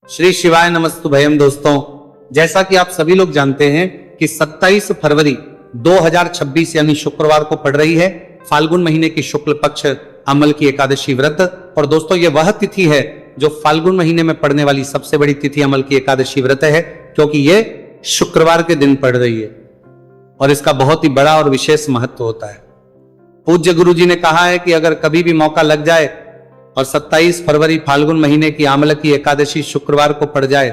श्री शिवाय नमस्तुभयम। दोस्तों, जैसा कि आप सभी लोग जानते हैं कि 27 फरवरी 2026 यानी शुक्रवार को पड़ रही है फाल्गुन महीने की शुक्ल पक्ष अमल की एकादशी व्रत। और दोस्तों, ये वह तिथि है जो फाल्गुन महीने में पड़ने वाली सबसे बड़ी तिथि अमल की एकादशी व्रत है, क्योंकि ये शुक्रवार के दिन पड़ रही है और इसका बहुत ही बड़ा और विशेष महत्व होता है। पूज्य गुरु जी ने कहा है कि अगर कभी भी मौका लग जाए और 27 फरवरी फाल्गुन महीने की आमल की एकादशी शुक्रवार को पड़ जाए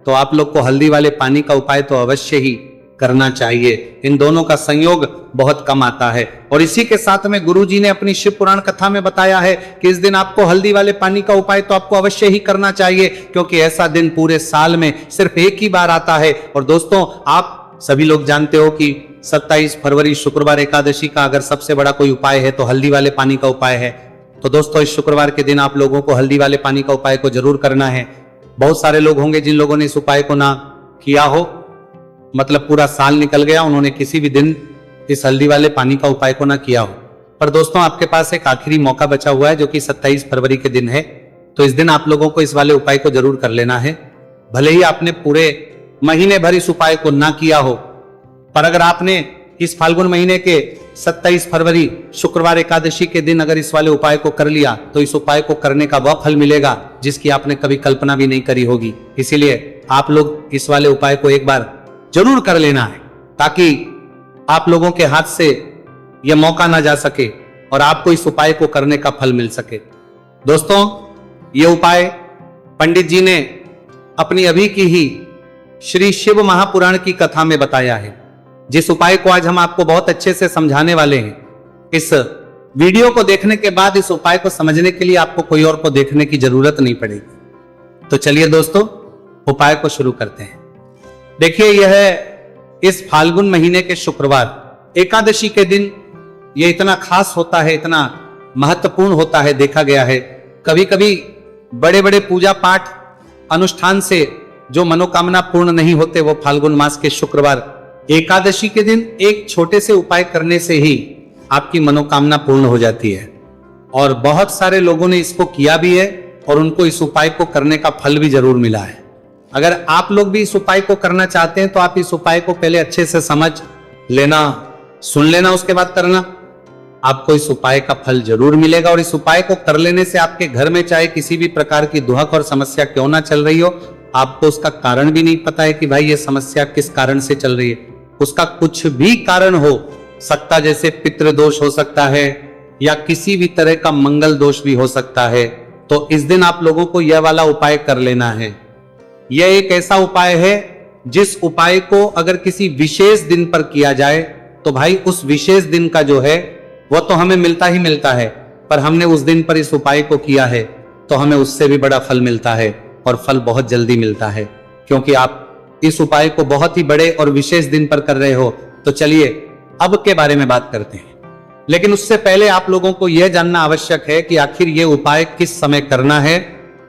तो आप लोग को हल्दी वाले पानी का उपाय तो अवश्य ही करना चाहिए। इन दोनों का संयोग बहुत कम आता है। और इसी के साथ में गुरु जी ने अपनी शिव पुराण कथा में बताया है कि इस दिन आपको हल्दी वाले पानी का उपाय तो आपको अवश्य ही करना चाहिए, क्योंकि ऐसा दिन पूरे साल में सिर्फ एक ही बार आता है। और दोस्तों, आप सभी लोग जानते हो कि 27 फरवरी शुक्रवार एकादशी का अगर सबसे बड़ा कोई उपाय है तो हल्दी वाले पानी का उपाय है। तो दोस्तों, इस शुक्रवार के दिन आप लोगों को हल्दी वाले पानी का उपाय को जरूर करना है। बहुत सारे लोग होंगे जिन लोगों ने इस उपाय को ना किया हो, मतलब पूरा साल निकल गया, उन्होंने किसी भी दिन इस हल्दी वाले पानी का उपाय को ना किया हो। पर दोस्तों, आपके पास एक आखिरी मौका बचा हुआ है जो कि 27 फरवरी के दिन है। तो इस दिन आप लोगों को इस वाले उपाय को जरूर कर लेना है। भले ही आपने पूरे महीने भर इस उपाय को ना किया हो, पर अगर आपने इस फाल्गुन महीने के 27 फरवरी शुक्रवार एकादशी के दिन अगर इस वाले उपाय को कर लिया तो इस उपाय को करने का वह फल मिलेगा जिसकी आपने कभी कल्पना भी नहीं करी होगी। इसीलिए आप लोग इस वाले उपाय को एक बार जरूर कर लेना है, ताकि आप लोगों के हाथ से यह मौका ना जा सके और आपको इस उपाय को करने का फल मिल सके। दोस्तों, यह उपाय पंडित जी ने अपनी अभी की ही श्री शिव महापुराण की कथा में बताया है, जिस उपाय को आज हम आपको बहुत अच्छे से समझाने वाले हैं। इस वीडियो को देखने के बाद इस उपाय को समझने के लिए आपको कोई और को देखने की जरूरत नहीं पड़ेगी। तो चलिए दोस्तों, उपाय को शुरू करते हैं। देखिए, यह इस फाल्गुन महीने के शुक्रवार एकादशी के दिन यह इतना खास होता है, इतना महत्वपूर्ण होता है। देखा गया है कभी कभी बड़े बड़े पूजा पाठ अनुष्ठान से जो मनोकामना पूर्ण नहीं होते, वो फाल्गुन मास के शुक्रवार एकादशी के दिन एक छोटे से उपाय करने से ही आपकी मनोकामना पूर्ण हो जाती है। और बहुत सारे लोगों ने इसको किया भी है और उनको इस उपाय को करने का फल भी जरूर मिला है। अगर आप लोग भी इस उपाय को करना चाहते हैं तो आप इस उपाय को पहले अच्छे से समझ लेना, सुन लेना, उसके बाद करना। आपको इस उपाय का फल जरूर मिलेगा। और इस उपाय को कर लेने से आपके घर में चाहे किसी भी प्रकार की दुहक और समस्या क्यों ना चल रही हो, आपको उसका कारण भी नहीं पता है कि भाई ये समस्या किस कारण से चल रही है, उसका कुछ भी कारण हो सकता, जैसे पितृ दोष हो सकता है या किसी भी तरह का मंगल दोष भी हो सकता है, तो इस दिन आप लोगों को यह वाला उपाय कर लेना है। यह एक ऐसा उपाय है जिस उपाय को अगर किसी विशेष दिन पर किया जाए तो भाई उस विशेष दिन का जो है वह तो हमें मिलता ही मिलता है, पर हमने उस दिन पर इस उपाय को किया है तो हमें उससे भी बड़ा फल मिलता है और फल बहुत जल्दी मिलता है, क्योंकि आप इस उपाय को बहुत ही बड़े और विशेष दिन पर कर रहे हो। तो चलिए अब के बारे में बात करते हैं, लेकिन उससे पहले आप लोगों को यह जानना आवश्यक है कि आखिर यह उपाय किस समय करना है,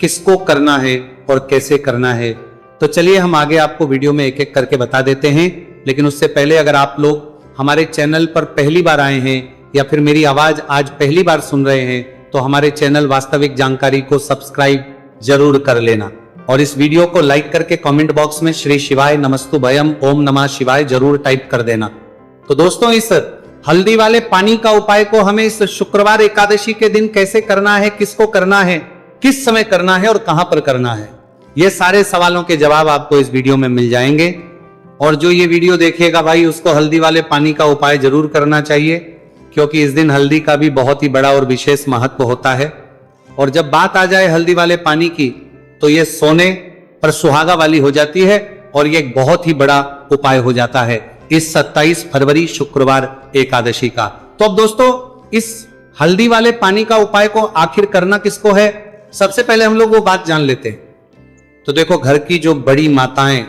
किसको करना है और कैसे करना है। तो चलिए हम आगे आपको वीडियो में एक एक करके बता देते हैं। लेकिन उससे पहले अगर आप लोग हमारे चैनल पर पहली बार आए हैं या फिर मेरी आवाज आज पहली बार सुन रहे हैं तो हमारे चैनल वास्तविक जानकारी को सब्सक्राइब जरूर कर लेना और इस वीडियो को लाइक करके कमेंट बॉक्स में श्री शिवाय नमस्तुभयम ओम नमः शिवाय जरूर टाइप कर देना। तो दोस्तों, इस हल्दी वाले पानी का उपाय को हमें इस शुक्रवार एकादशी के दिन कैसे करना है, किसको करना है, किस समय करना है और कहां पर करना है, ये सारे सवालों के जवाब आपको इस वीडियो में मिल जाएंगे। और जो ये वीडियो देखेगा भाई, उसको हल्दी वाले पानी का उपाय जरूर करना चाहिए, क्योंकि इस दिन हल्दी का भी बहुत ही बड़ा और विशेष महत्व होता है। और जब बात आ जाए हल्दी वाले पानी की तो ये सोने पर सुहागा वाली हो जाती है और ये एक बहुत ही बड़ा उपाय हो जाता है इस 27 फरवरी शुक्रवार एकादशी का। तो अब दोस्तों, इस हल्दी वाले पानी का उपाय को आखिर करना किसको है, सबसे पहले हम लोग वो बात जान लेते हैं। तो देखो, घर की जो बड़ी माताएं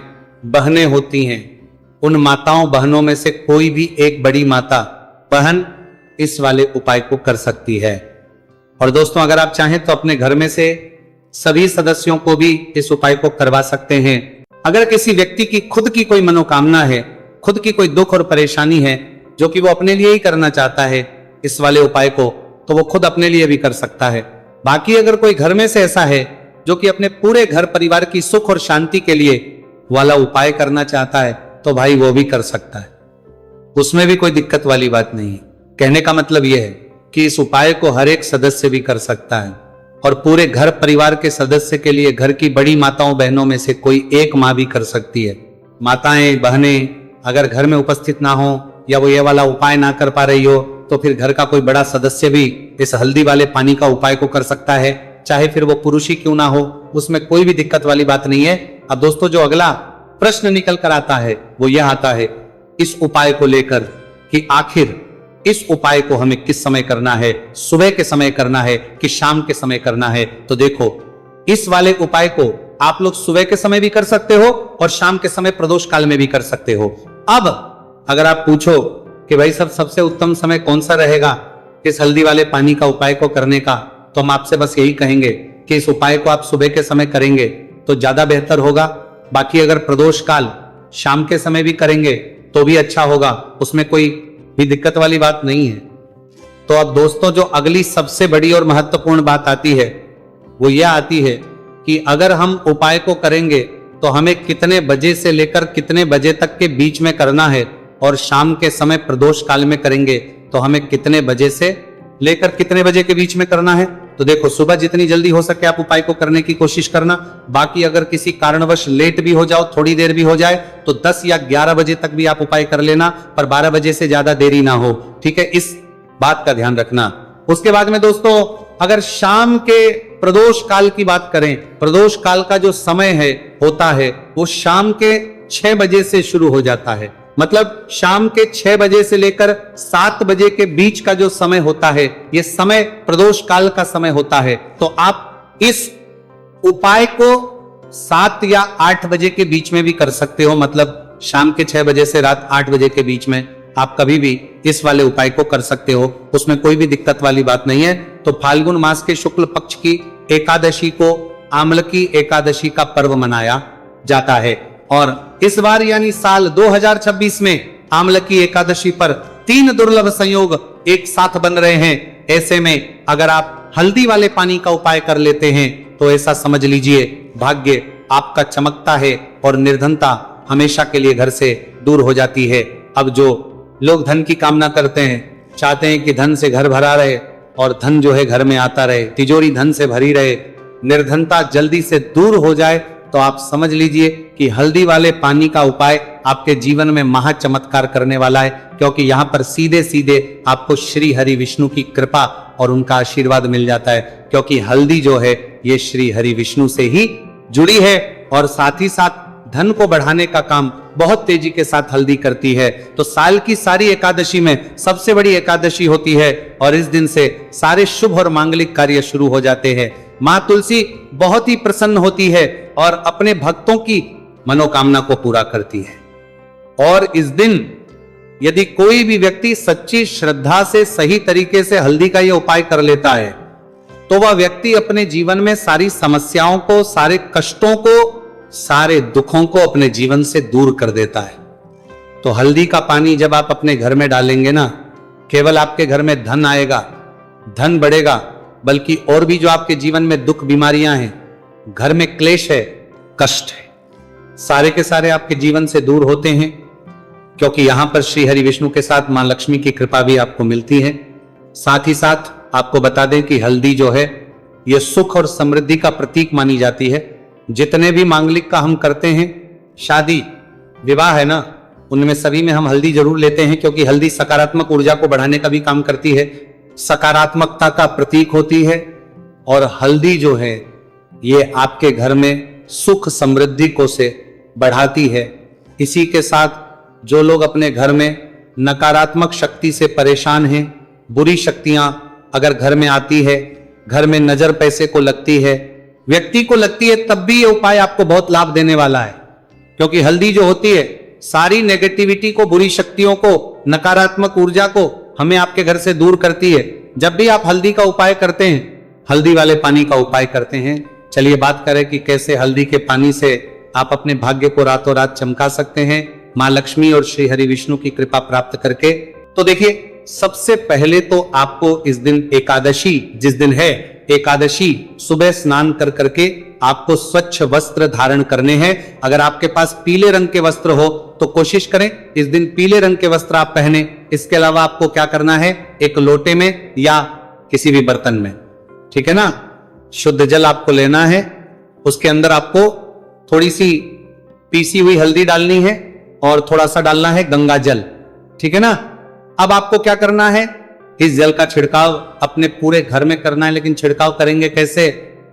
बहनें होती हैं, उन माताओं बहनों में से कोई भी एक बड़ी माता बहन इस वाले उपाय को कर सकती है। और दोस्तों, अगर आप चाहें तो अपने घर में से सभी सदस्यों को भी इस उपाय को करवा सकते हैं। अगर किसी व्यक्ति की खुद की कोई मनोकामना है, खुद की कोई दुख और परेशानी है जो कि वो अपने लिए ही करना चाहता है इस वाले उपाय को, तो वो खुद अपने लिए भी कर सकता है। बाकी अगर कोई घर में से ऐसा है जो कि अपने पूरे घर परिवार की सुख और शांति के लिए वाला उपाय करना चाहता है तो भाई वो भी कर सकता है, उसमें भी कोई दिक्कत वाली बात नहीं है। कहने का मतलब यह है कि इस उपाय को हर एक सदस्य भी कर सकता है और पूरे घर परिवार के सदस्य के लिए घर की बड़ी माताओं बहनों में से कोई एक माँ भी कर सकती है। माताएं बहनें अगर घर में उपस्थित ना हो या वो ये वाला उपाय ना कर पा रही हो तो फिर घर का कोई बड़ा सदस्य भी इस हल्दी वाले पानी का उपाय को कर सकता है, चाहे फिर वो पुरुष ही क्यों ना हो, उसमें कोई भी दिक्कत वाली बात नहीं है। अब दोस्तों जो अगला प्रश्न निकल कर आता है वो यह आता है इस उपाय को लेकर कि आखिर इस उपाय को हमें किस समय करना है, सुबह के समय करना है कि शाम के समय करना है। तो देखो इस वाले उपाय को आप लोग सुबह के समय भी कर सकते हो और शाम के समय प्रदोष काल में भी कर सकते हो। अब अगर आप पूछो कि भाई सब सबसे उत्तम समय कौन सा रहेगा इस हल्दी वाले पानी का उपाय को करने का, तो हम आपसे बस यही कहेंगे कि इस उपाय को आप सुबह के समय करेंगे तो ज्यादा बेहतर होगा। बाकी अगर प्रदोष काल शाम के समय भी करेंगे तो भी अच्छा होगा, उसमें कोई भी दिक्कत वाली बात नहीं है। तो अब दोस्तों जो अगली सबसे बड़ी और महत्वपूर्ण बात आती है वो यह आती है कि अगर हम उपाय को करेंगे तो हमें कितने बजे से लेकर कितने बजे तक के बीच में करना है और शाम के समय प्रदोष काल में करेंगे तो हमें कितने बजे से लेकर कितने बजे के बीच में करना है। तो देखो सुबह जितनी जल्दी हो सके आप उपाय को करने की कोशिश करना, बाकी अगर किसी कारणवश लेट भी हो जाओ, थोड़ी देर भी हो जाए तो 10 या 11 बजे तक भी आप उपाय कर लेना, पर 12 बजे से ज्यादा देरी ना हो, ठीक है, इस बात का ध्यान रखना। उसके बाद में दोस्तों अगर शाम के प्रदोष काल की बात करें, प्रदोष काल का जो समय है होता है वो शाम के 6 बजे से शुरू हो जाता है, मतलब शाम के 6 बजे से लेकर 7 बजे के बीच का जो समय होता है ये समय प्रदोष काल का समय होता है। तो आप इस उपाय को 7 या 8 बजे के बीच में भी कर सकते हो, मतलब शाम के 6 बजे से रात 8 बजे के बीच में आप कभी भी इस वाले उपाय को कर सकते हो, उसमें कोई भी दिक्कत वाली बात नहीं है। तो फाल्गुन मास के शुक्ल पक्ष की एकादशी को आमलकी एकादशी का पर्व मनाया जाता है और इस बार यानी साल 2026 में आमलकी एकादशी पर 3 दुर्लभ संयोग एक साथ बन रहे हैं। ऐसे में अगर आप हल्दी वाले पानी का उपाय कर लेते हैं तो ऐसा समझ लीजिए भाग्य आपका चमकता है और निर्धनता हमेशा के लिए घर से दूर हो जाती है। अब जो लोग धन की कामना करते हैं, चाहते हैं कि धन से घर भरा रहे और धन जो है घर में आता रहे, तिजोरी धन से भरी रहे, निर्धनता जल्दी से दूर हो जाए, तो आप समझ लीजिए कि हल्दी वाले पानी का उपाय आपके जीवन में महा चमत्कार करने वाला है, क्योंकि यहाँ पर सीधे सीधे आपको श्री हरि विष्णु की कृपा और उनका आशीर्वाद मिल जाता है, क्योंकि हल्दी जो है ये श्री हरि विष्णु से ही जुड़ी है और साथ ही साथ धन को बढ़ाने का काम बहुत तेजी के साथ हल्दी करती है। तो साल की सारी एकादशी में सबसे बड़ी एकादशी होती है और इस दिन से सारे शुभ और मांगलिक कार्य शुरू हो जाते हैं। मां तुलसी बहुत ही प्रसन्न होती है और अपने भक्तों की मनोकामना को पूरा करती है। और इस दिन यदि कोई भी व्यक्ति सच्ची श्रद्धा से सही तरीके से हल्दी का यह उपाय कर लेता है तो वह व्यक्ति अपने जीवन में सारी समस्याओं को, सारे कष्टों को, सारे दुखों को अपने जीवन से दूर कर देता है। तो हल्दी का पानी जब आप अपने घर में डालेंगे ना, केवल आपके घर में धन आएगा, धन बढ़ेगा, बल्कि और भी जो आपके जीवन में दुख बीमारियां हैं, घर में क्लेश है, कष्ट है, सारे के सारे आपके जीवन से दूर होते हैं, क्योंकि यहां पर श्री हरि विष्णु के साथ मां लक्ष्मी की कृपा भी आपको मिलती है। साथ ही साथ आपको बता दें कि हल्दी जो है यह सुख और समृद्धि का प्रतीक मानी जाती है। जितने भी मांगलिक का हम करते हैं, शादी विवाह है ना, उनमें सभी में हम हल्दी जरूर लेते हैं, क्योंकि हल्दी सकारात्मक ऊर्जा को बढ़ाने का भी काम करती है, सकारात्मकता का प्रतीक होती है और हल्दी जो है ये आपके घर में सुख समृद्धि को से बढ़ाती है। इसी के साथ जो लोग अपने घर में नकारात्मक शक्ति से परेशान हैं, बुरी शक्तियां अगर घर में आती है, घर में नजर पैसे को लगती है, व्यक्ति को लगती है, तब भी ये उपाय आपको बहुत लाभ देने वाला है, क्योंकि हल्दी जो होती है सारी नेगेटिविटी को, बुरी शक्तियों को, नकारात्मक ऊर्जा को हमें आपके घर से दूर करती है। जब भी आप हल्दी का उपाय करते हैं, हल्दी वाले पानी का उपाय करते हैं, चलिए बात करें कि कैसे हल्दी के पानी से आप अपने भाग्य को रातों रात चमका सकते हैं मां लक्ष्मी और श्री हरि विष्णु की कृपा प्राप्त करके। तो देखिए, सबसे पहले तो आपको इस दिन एकादशी, जिस दिन है एकादशी, सुबह स्नान कर करके आपको स्वच्छ वस्त्र धारण करने हैं। अगर आपके पास पीले रंग के वस्त्र हो तो कोशिश करें इस दिन पीले रंग के वस्त्र आप पहने। इसके अलावा आपको क्या करना है, एक लोटे में या किसी भी बर्तन में, ठीक है ना, शुद्ध जल आपको लेना है। उसके अंदर आपको थोड़ी सी पीसी हुई हल्दी डालनी है और थोड़ा सा डालना है गंगा जल, ठीक है ना। अब आपको क्या करना है, इस जल का छिड़काव अपने पूरे घर में करना है। लेकिन छिड़काव करेंगे कैसे,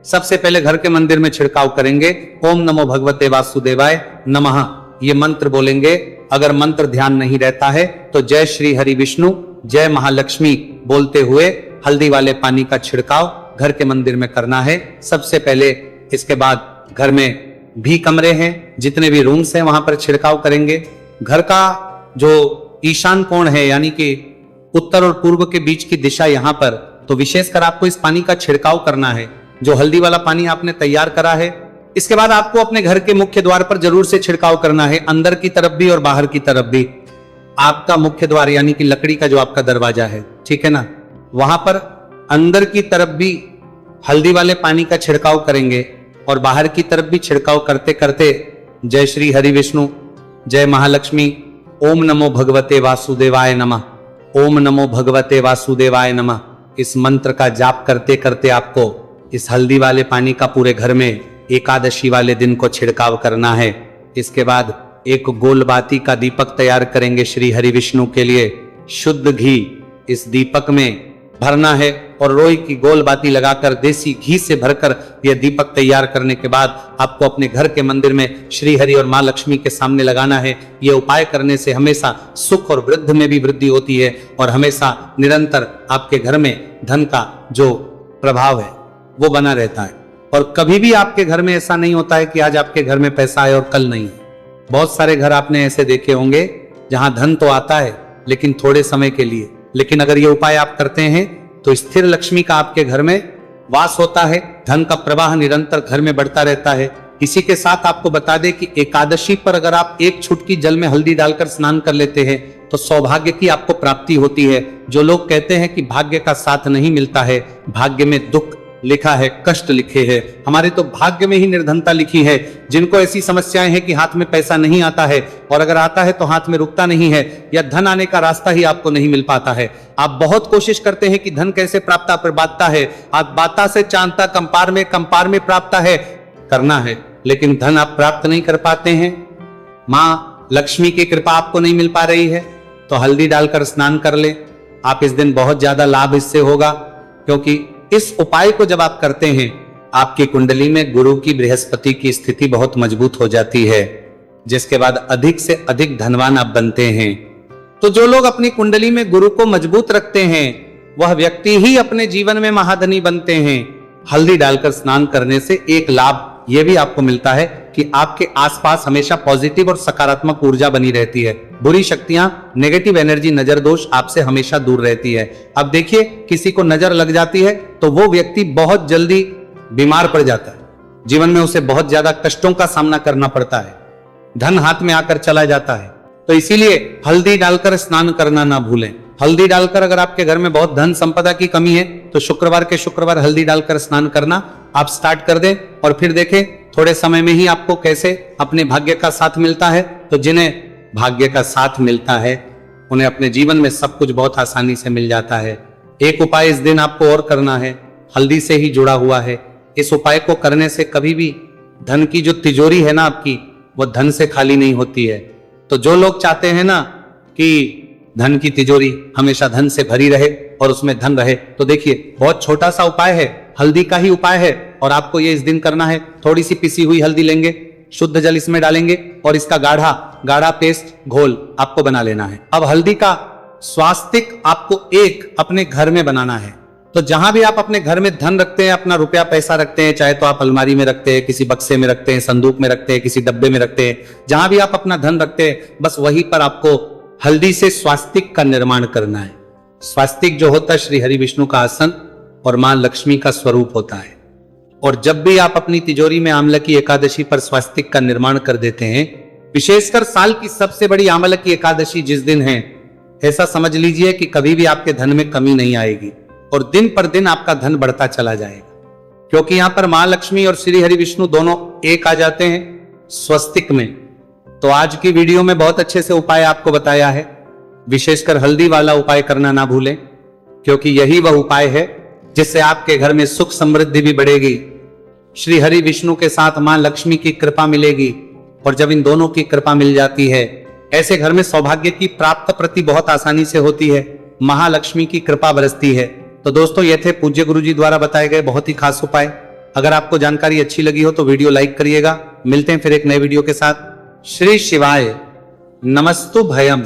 सबसे पहले घर के मंदिर में छिड़काव करेंगे। ओम नमो भगवते वासुदेवाय नमः ये मंत्र बोलेंगे। अगर मंत्र ध्यान नहीं रहता है तो जय श्री हरि विष्णु जय महालक्ष्मी बोलते हुए हल्दी वाले पानी का छिड़काव घर के मंदिर में करना है सबसे पहले। इसके बाद घर में भी कमरे हैं, जितने भी रूम्स हैं वहां पर छिड़काव करेंगे। घर का जो ईशान कोण है यानी कि उत्तर और पूर्व के बीच की दिशा यहां पर, तो विशेषकर आपको इस पानी का छिड़काव करना है, जो हल्दी वाला पानी आपने तैयार करा है। इसके बाद आपको अपने घर के मुख्य द्वार पर जरूर से छिड़काव करना है, अंदर की तरफ भी और बाहर की तरफ भी। आपका मुख्य द्वार यानी कि लकड़ी का जो आपका दरवाजा है, ठीक है ना, वहां पर अंदर की तरफ भी हल्दी वाले पानी का छिड़काव करेंगे और बाहर की तरफ भी छिड़काव करते करते जय श्री हरि विष्णु जय महालक्ष्मी ओम नमो भगवते वासुदेवाय नमः ओम नमो भगवते वासुदेवाय नमः इस मंत्र का जाप करते करते आपको इस हल्दी वाले पानी का पूरे घर में एकादशी वाले दिन को छिड़काव करना है। इसके बाद एक गोलबाती का दीपक तैयार करेंगे श्री हरि विष्णु के लिए। शुद्ध घी इस दीपक में भरना है और रोई की गोल बाती लगाकर देसी घी से भरकर यह दीपक तैयार करने के बाद आपको अपने घर के मंदिर में श्री हरि और मां लक्ष्मी के सामने लगाना है। यह उपाय करने से हमेशा सुख और वृद्धि में भी वृद्धि होती है और हमेशा निरंतर आपके घर में धन का जो प्रभाव है वो बना रहता है। और कभी भी आपके घर में ऐसा नहीं होता है कि आज आपके घर में पैसा आए और कल नहीं है। बहुत सारे घर आपने ऐसे देखे होंगे जहां धन तो आता है लेकिन थोड़े समय के लिए, लेकिन अगर ये उपाय आप करते हैं तो स्थिर लक्ष्मी का आपके घर में वास होता है, धन का प्रवाह निरंतर घर में बढ़ता रहता है। इसी के साथ आपको बता दें कि एकादशी पर अगर आप एक चुटकी जल में हल्दी डालकर स्नान कर लेते हैं तो सौभाग्य की आपको प्राप्ति होती है। जो लोग कहते हैं कि भाग्य का साथ नहीं मिलता है, भाग्य में दुख लिखा है, कष्ट लिखे हैं, हमारे तो भाग्य में ही निर्धनता लिखी है। जिनको ऐसी समस्याएं हैं कि हाथ में पैसा नहीं आता है और अगर आता है तो हाथ में रुकता नहीं है या धन आने का रास्ता ही आपको नहीं मिल पाता है। आप बहुत कोशिश करते हैं कि धन कैसे प्राप्त पर बाता है, आप बाता से चांदता कंपार में प्राप्त है करना है, लेकिन धन आप प्राप्त नहीं कर पाते हैं। मां लक्ष्मी की कृपा आपको नहीं मिल पा रही है तो हल्दी डालकर स्नान कर ले। आप इस दिन बहुत ज्यादा लाभ इससे होगा, क्योंकि इस उपाय को जब आप करते हैं आपकी कुंडली में गुरु की बृहस्पति की स्थिति बहुत मजबूत हो जाती है, जिसके बाद अधिक से अधिक धनवान आप बनते हैं। तो जो लोग अपनी कुंडली में गुरु को मजबूत रखते हैं वह व्यक्ति ही अपने जीवन में महाधनी बनते हैं। हल्दी डालकर स्नान करने से एक लाभ यह भी आपको मिलता है कि आपके आसपास हमेशा पॉजिटिव और सकारात्मक ऊर्जा बनी रहती है। बुरी शक्तियां, नेगेटिव एनर्जी, नजर दोष आपसे हमेशा दूर रहती है। अब देखिए किसी को नजर लग जाती है तो वो व्यक्ति बहुत जल्दी बीमार पड़ जाता है, जीवन में उसे बहुत ज्यादा कष्टों का सामना करना पड़ता है, धन हाथ में आकर चला जाता है। तो इसीलिए हल्दी डालकर स्नान करना ना भूलें। हल्दी डालकर अगर आपके घर में बहुत धन संपदा की कमी है तो शुक्रवार के शुक्रवार हल्दी डालकर स्नान करना आप स्टार्ट कर दें और फिर देखें थोड़े समय में ही आपको कैसे अपने भाग्य का साथ मिलता है। तो जिन्हें भाग्य का साथ मिलता है उन्हें अपने जीवन में सब कुछ बहुत आसानी से मिल जाता है। एक उपाय इस दिन आपको और करना है, हल्दी से ही जुड़ा हुआ है। इस उपाय को करने से कभी भी धन की जो तिजोरी है ना आपकी, वो धन से खाली नहीं होती है। तो जो लोग चाहते हैं ना कि धन की तिजोरी हमेशा धन से भरी रहे और उसमें धन रहे, तो देखिए बहुत छोटा सा उपाय है, हल्दी का ही उपाय है और आपको ये इस दिन करना है। थोड़ी सी पिसी हुई हल्दी लेंगे, शुद्ध जल इसमें डालेंगे और इसका गाढ़ा पेस्ट घोल आपको बना लेना है। अब हल्दी का स्वास्तिक आपको एक अपने घर में बनाना है। तो जहां भी आप अपने घर में धन रखते हैं, अपना रुपया पैसा रखते हैं, चाहे तो आप अलमारी में रखते हैं, किसी बक्से में रखते हैं, संदूक में रखते हैं, किसी डब्बे में रखते हैं, जहां भी आप अपना धन रखते हैं बस वहीं पर आपको हल्दी से स्वास्तिक का निर्माण करना है। स्वास्तिक जो होता है श्री हरि विष्णु का आसन और मां लक्ष्मी का स्वरूप होता है। और जब भी आप अपनी तिजोरी में आंवला की एकादशी पर स्वास्तिक का निर्माण कर देते हैं, विशेषकर साल की सबसे बड़ी आंवला की एकादशी जिस दिन है, ऐसा समझ लीजिए कि कभी भी आपके धन में कमी नहीं आएगी और दिन पर दिन आपका धन बढ़ता चला जाएगा। क्योंकि यहां पर मां लक्ष्मी और श्री हरि विष्णु दोनों एक आ जाते हैं स्वस्तिक में। तो आज की वीडियो में बहुत अच्छे से उपाय आपको बताया है, विशेषकर हल्दी वाला उपाय करना ना भूलें, क्योंकि यही वह उपाय है जिससे आपके घर में सुख समृद्धि भी बढ़ेगी, श्री हरि विष्णु के साथ मां लक्ष्मी की कृपा मिलेगी, और जब इन दोनों की कृपा मिल जाती है ऐसे घर में सौभाग्य की प्राप्त प्रति बहुत आसानी से होती है, महालक्ष्मी की कृपा बरसती है। तो दोस्तों, ये थे पूज्य गुरु जी द्वारा बताए गए बहुत ही खास उपाय। अगर आपको जानकारी अच्छी लगी हो तो वीडियो लाइक करिएगा। मिलते हैं फिर एक नए वीडियो के साथ। श्री शिवाय नमस्तु भयम।